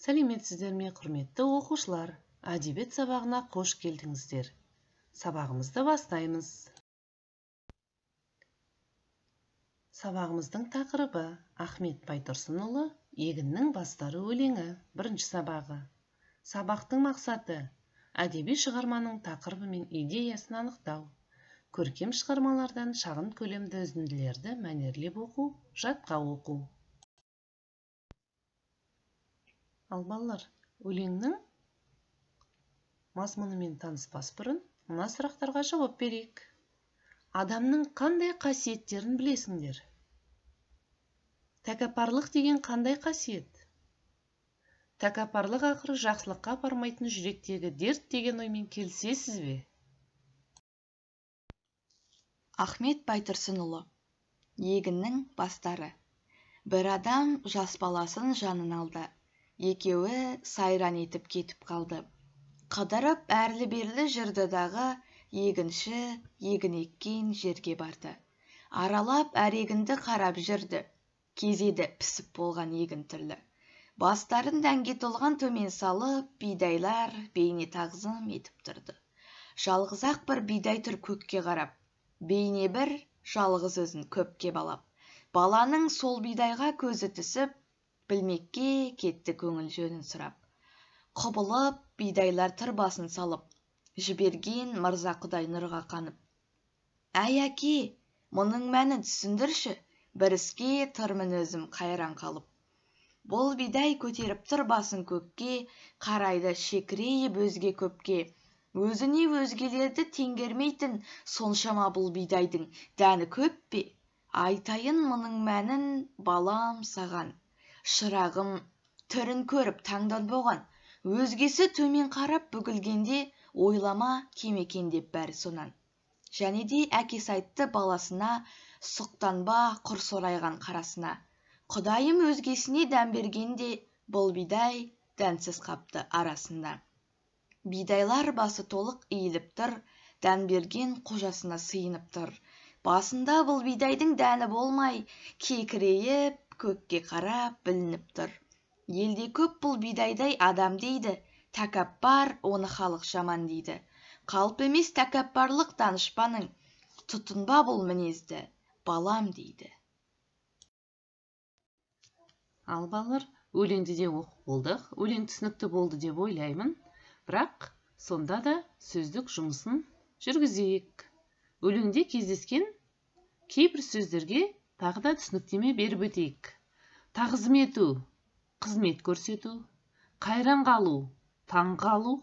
Сәлеметсіздер ме, құрметті оқушылар? Әдебиет сабағына қош келдіңіздер. Сабағымызды бастаймыз. Сабағымыздың тақырыбы Ахмет Байтұрсынұлы «Егіннің бастары» өлеңі. Бірінші сабағы. Сабақтың мақсаты әдеби шығарманың тақырыбы мен идеясын анықтау. Көркем шығармалардан шағын көлемді үзінділерді мәнерлеп оқу, жатқа оқу. Ал балалар, өлеңнің мазмұнымен таныспас бұрын мына сұрақтарға жауап берейік. Адамның қандай қасиеттерін білесіңдер? Тәкаппарлық деген қандай қасиет? Тәкаппарлық ақыры жақсылыққа апармайтын жүректегі дерт деген оймен келісесіз бе? Ахмет Байтұрсынұлы. Егіннің бастары. Бір адам жас баласын жанын алды. Екеуі сайран етіп кетіп қалды. Қыдырып әрлі-берлі жүрді дағы егінші егін еккен жерге барды. Аралап әр егінді қарап жүрді. Кезеді пісіп болған егін түрлі. Бастарын дәнге толған төмен салып, бидайлар бейне тағзым етіп тұрды. Жалғыз ақ бір бидай тұр көкке қарап. Бейне бір жалғыз өзін көпке балап. Баланың сол бидайға көзі түсіп, білмекке кетті көңіл жөнін сұрап. Құбылып бидайлар тырбасын салып, жіберген мырза құдай нұрға қанып. Әй әке, мұның мәнін түсіндірші, бір іске тұрмын өзім қайран қалып. Бұл бидай көтеріп тырбасын көкке, қарайды шекірейіп өзге көпке. Өзіне өзгелерді теңгермейтін соншама бұл бидайдың дәні көп пе? Айтайын мұның мәнін балам саған. Шырағым түрін көріп таңдан боған. Өзгесі төмен қарап бүгілгенде ойлама кем екен деп бәрі сонан. Және де әкесі айтты баласына, сұқтанба құр сорайған қарасына. Құдайым өзгесіне дәм бергенде бұл бидай дәнсіз қапты арасында. Бидайлар басы толық иіліп тұр, дән берген қожасына сыйынып тұр. Басында бұл бидайдың дәні болмай, кекірейіп көкке қарап білініп тұр. Елде көп бұл бидайдай адам дейді, тәкаппар оны халық жаман дейді. Қалып емес тәкаппарлық данышпаның, тұтынба бұл мінезді, балам дейді. Ал балалар, өлеңді де оқып болдық, өлең түсінікті болды деп ойлаймын. Бірақ сонда да сөздік жұмысын жүргізейік. Өлеңде кездескен кейбір сөздерге тағы да түсініктеме беріп өтейік. Тағзым ету, қызмет көрсету, қайран қалу, таң қалу,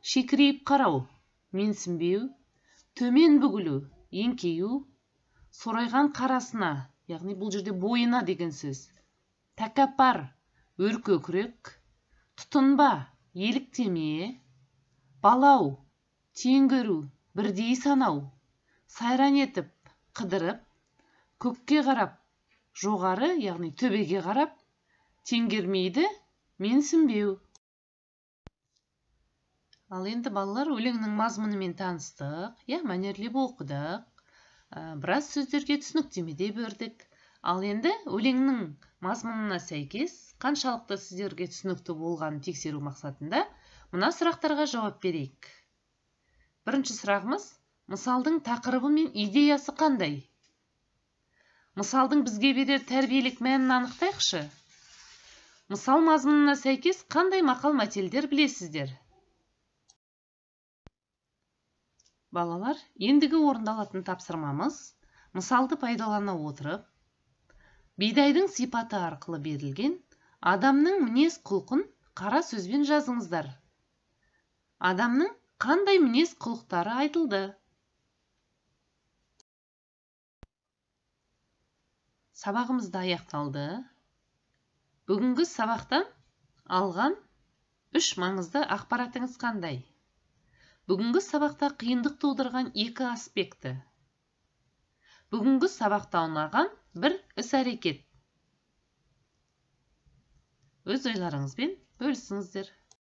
шекірейіп қарау, менсінбеу, төмен бүгілу, еңкею, сорайған қарасына, яғни бұл жерде бойына деген сөз. Тәкаппар, өркөкірек, тұтынба, еліктеме, балау, тең көру, бірдей санау, сайран етіп, қыдырып, көкке қарап, жоғары, яғни төбеге қарап, теңгермейді, менсінбеу. Ал енді балалар өлеңнің мазмұнымен таныстық, мәнерлеп оқыдық, біраз сөздерге түсініктеме де бердік. Ал енді өлеңнің мазмұнына сәйкес қаншалықты сіздерге түсінікті болғанын тексеру мақсатында мына сұрақтарға жауап берейік. Бірінші сұрағымыз: мысалдың тақырыбы мен идеясы қандай? Мысалдың бізге берер тәрбиелік мәнін анықтайықшы. Мысал мазмұнына сәйкес қандай мақал-мәтелдер білесіздер? Балалар, ендігі орындалатын тапсырмамыз мысалды пайдалана отырып, бидайдың сипаты арқылы берілген адамның мінез құлқын қара сөзбен жазыңыздар. Адамның қандай мінез құлықтары айтылды? Сабағымызда аяқталды. Бүгінгі сабақтан алған 3 маңызды ақпаратыңыз қандай? Бүгінгі сабақта қиындық тудырған 2 аспекті. Бүгінгі сабақта ұнаған бір іс-әрекет. Өз ойларыңызбен бөлісіңіздер.